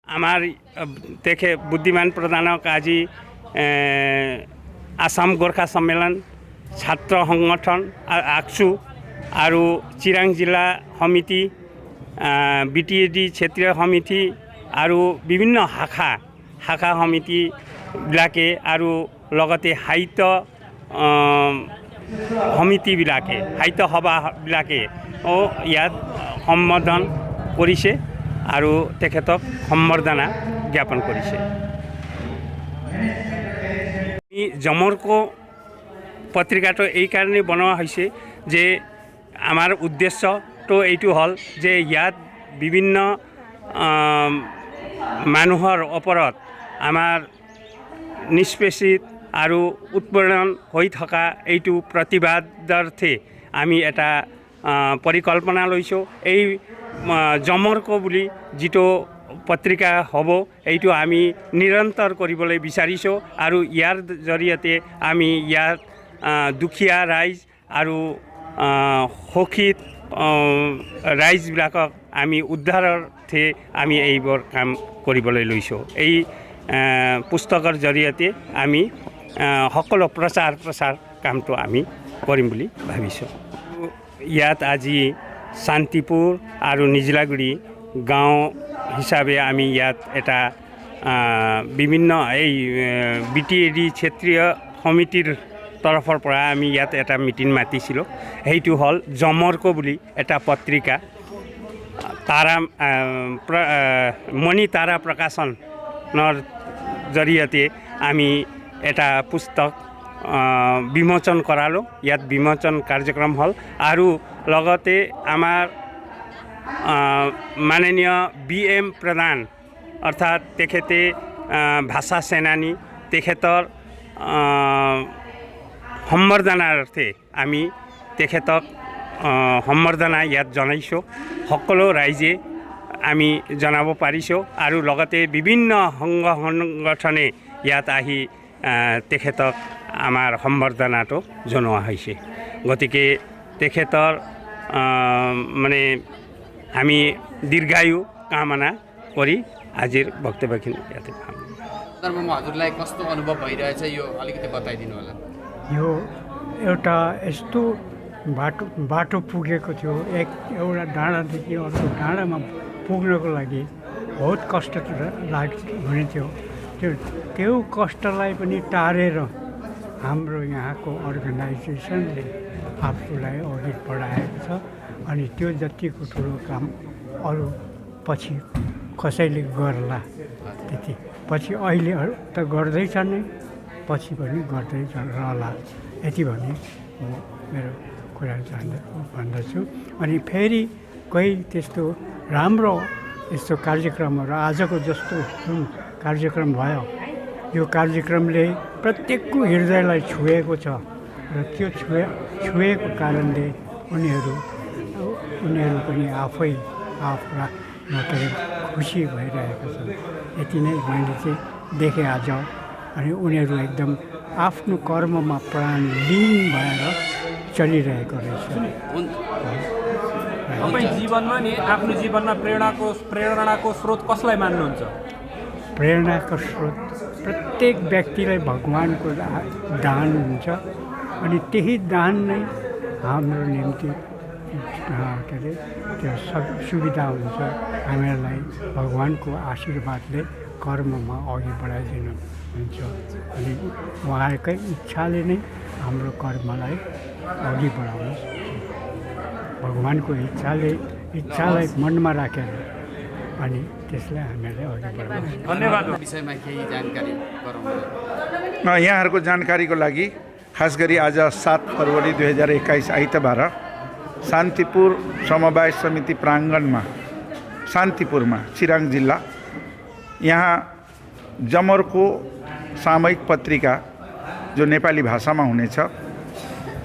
আমার দেখে বুদ্ধিমান প্রধানক আজি আসাম গোর্খা সম্মেলন ছাত্র সংগঠন আকসু আর চিরাং জিলা সমিতি বিটিএডি ক্ষেত্রীয় সমিতি আর বিভিন্ন শাখা সমিতিবিলাকে আর লগতে সাহিত্য সমিতিবিলাকে সাহিত্য সভাবিলাকে ইয়াত সম্বোধন কৰিছে আৰু তেখেতক সম্বৰ্ধনা জ্ঞাপন কৰিছে। জমৰ্ক পত্ৰিকাটো এই কাৰণে বনোৱা হৈছে যে আমাৰ উদ্দেশ্যটো এইটো হ'ল যে ইয়াত বিভিন্ন মানুহৰ ওপৰত আমাৰ নিষ্পেষিত আৰু উৎপীড়ন হৈ থকা এইটো প্ৰতিবাদাৰ্থে আমি এটা পৰিকল্পনা লৈছোঁ। এই জমৰ্ক বুলি যিটো পত্ৰিকা হ'ব এইটো আমি নিৰন্তৰ কৰিবলৈ বিচাৰিছোঁ আৰু ইয়াৰ জৰিয়তে আমি ইয়াত দুখীয়া ৰাইজ আৰু শোষিত ৰাইজবিলাকক আমি উদ্ধাৰাৰ্থে আমি এইবোৰ কাম কৰিবলৈ লৈছোঁ। এই পুস্তকৰ জৰিয়তে আমি সকলো প্ৰচাৰ কামটো আমি কৰিম বুলি ভাবিছোঁ। ইয়াত আজি শান্তিপুৰ আৰু নিজলাগুৰি গাঁও হিচাপে আমি ইয়াত এটা বিভিন্ন এই বিটিএডি ক্ষেত্ৰীয় সমিতিৰ তৰফৰ পৰা আমি ইয়াত এটা মিটিং মাতিছিলোঁ। সেইটো হ'ল জমৰ্ক বুলি এটা পত্ৰিকা মণি তাৰা প্ৰকাশনৰ জৰিয়তে আমি এটা পুস্তক বিমোচন কৰালোঁ। ইয়াত বিমোচন কাৰ্যক্ৰম হ'ল আৰু লগতে আমাৰ মাননীয় BM প্ৰধান অৰ্থাৎ তেখেতে ভাষা সেনানী তেখেতৰ সম্বৰ্ধনাৰ্থে আমি তেখেতক সম্বৰ্ধনা ইয়াত জনাইছোঁ। সকলো ৰাইজে আমি জনাব পাৰিছোঁ আৰু লগতে বিভিন্ন সংগঠনে ইয়াত আহি তেখেতক আমাৰ সম্বৰ্ধনাটো জনোৱা হৈছে। গতিকে তেখেতৰ মানে আমি দীৰ্ঘায়ু কামনা কৰি আজিৰ বক্তব্যখিনি ইয়াতে हजुरलाई कस्तो अनुभव भइरहेछ यो अलिकति बताइदिनु होला। यो एउटा यस्तो बाटो पुगेको थियो, एउटा डाँडादेखि अर्को डाँडामा पुग्नको लागि बहुत कष्ट हुने थियो। त्यो कष्टलाई पनि टारेर हाम्रो यहाँको अर्गनाइजेसनले आफूलाई अघि बढाएको छ अनि त्यो जतिको ठुलो काम अरू पछि कसैले गर्ला त्यति पछि अहिले त गर्दैछ नै पछि पनि गर्दै रहला यति भने म मेरो कुरा भन्दछु। अनि फेरि कोही त्यस्तो राम्रो यस्तो कार्यक्रमहरू आजको जस्तो जुन कार्यक्रम भयो यो कार्यक्रमले प्रत्येकको हृदयलाई छुएको छ र त्यो छुएको कारणले उनीहरू पनि आफै मात्रै खुसी भइरहेको छ। यति नै मैले चाहिँ देखेँ आज। अनि उनीहरू एकदम आफ्नो कर्ममा प्राण लीन भएर चलिरहेको रहेछ। तपाईँ जीवनमा नि आफ्नो जीवनमा प्रेरणाको स्रोत कसलाई मान्नुहुन्छ? प्रेरणाको स्रोत प्रत्येक व्यक्तिलाई भगवानको दान हुन्छ अनि त्यही दान नै हाम्रो निम्ति के अरे त्यो सुविधा हुन्छ। हामीलाई भगवानको आशीर्वादले कर्ममा अघि बढाइदिनु हुन्छ अनि उहाँकै इच्छाले नै हाम्रो कर्मलाई अघि बढाउनुहोस्। भगवानको इच्छालाई मनमा राखेर अनि त्यसलाई हामीलाई अघि बढाउनुहोस्। धन्यवाद। विषयमा केही जानकारी गराउनु। यहाँहरूको जानकारीको लागि खास गरी आज 7 फरवरी 2021 आइतबार शान्तिपुर समवाय समिति प्राङ्गणमा शान्तिपुरमा चिराङ जिल्ला यहाँ जमर्को सामयिक पत्रिका जो नेपाली भाषामा हुनेछ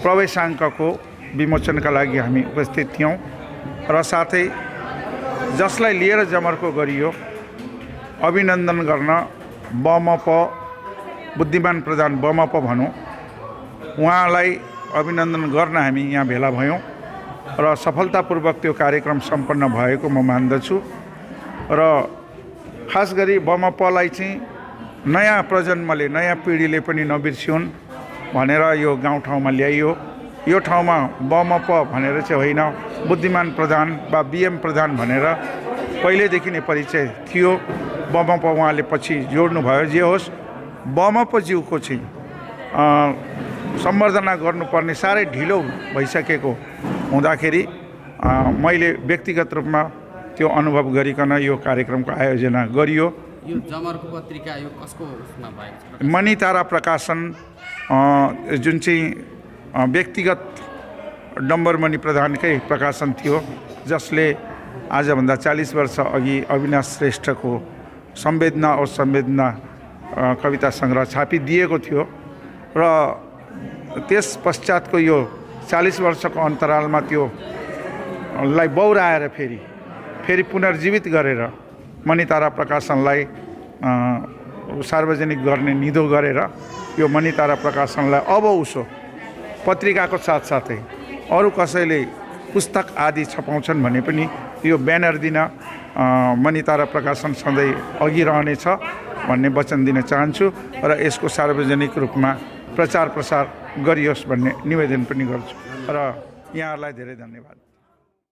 प्रवेशाङ्कको विमोचनका लागि हामी उपस्थित थियौँ र साथै जसलाई लिएर जमर्को गरियो अभिनन्दन गर्न बमप बुद्धिमान प्रधान बमप भनौँ उहाँलाई अभिनन्दन गर्न हामी यहाँ भेला भयौँ र सफलतापूर्वक त्यो कार्यक्रम सम्पन्न भएको म मान्दछु। र खास गरी बमपलाई चाहिँ नयाँ प्रजन्मले नयाँ पिँढीले पनि नबिर्सिउन् भनेर यो गाउँठाउँमा ल्याइयो। यो ठाउँमा बमप भनेर चाहिँ होइन, बुद्धिमान प्रधान वा बीएम प्रधान भनेर पहिलेदेखि नै परिचय थियो। बमप उहाँले पछि जोड्नुभयो। जे होस्, बमपज्यूको चाहिँ सम्वर्धना गर्नुपर्ने साह्रै ढिलो भइसकेको हुँदाखेरि मैले व्यक्तिगत रूपमा त्यो अनुभव गरिकन यो कार्यक्रमको आयोजना गरियो। यो जमर्को पत्रिका यो कसको उसमा भएको छ? मणितारा प्रकाशन जुन चाहिँ व्यक्तिगत डम्बरमणि प्रधानकै प्रकाशन थियो, जसले आजभन्दा 40 वर्ष अघि अविनाश श्रेष्ठको संवेदना और संवेदना कविता सङ्ग्रह छापिदिएको थियो र त्यस पश्चातको यो 40 वर्षको अन्तरालमा त्यो लाई बौराएर फेरि पुनर्जीवित गरेर मणितारा प्रकाशनलाई सार्वजनिक गर्ने निधो गरेर यो मणितारा प्रकाशनलाई अब उसो पत्रिकाको साथसाथै अरू कसैले पुस्तक आदि छपाउँछन् भने पनि यो ब्यानर दिन मणितारा प्रकाशन सधैँ अघि रहनेछ भन्ने वचन दिन चाहन्छु र यसको सार्वजनिक रूपमा प्रचार प्रसार गरियोस् भन्ने निवेदन पनि गर्छु र यहाँहरूलाई धेरै धन्यवाद।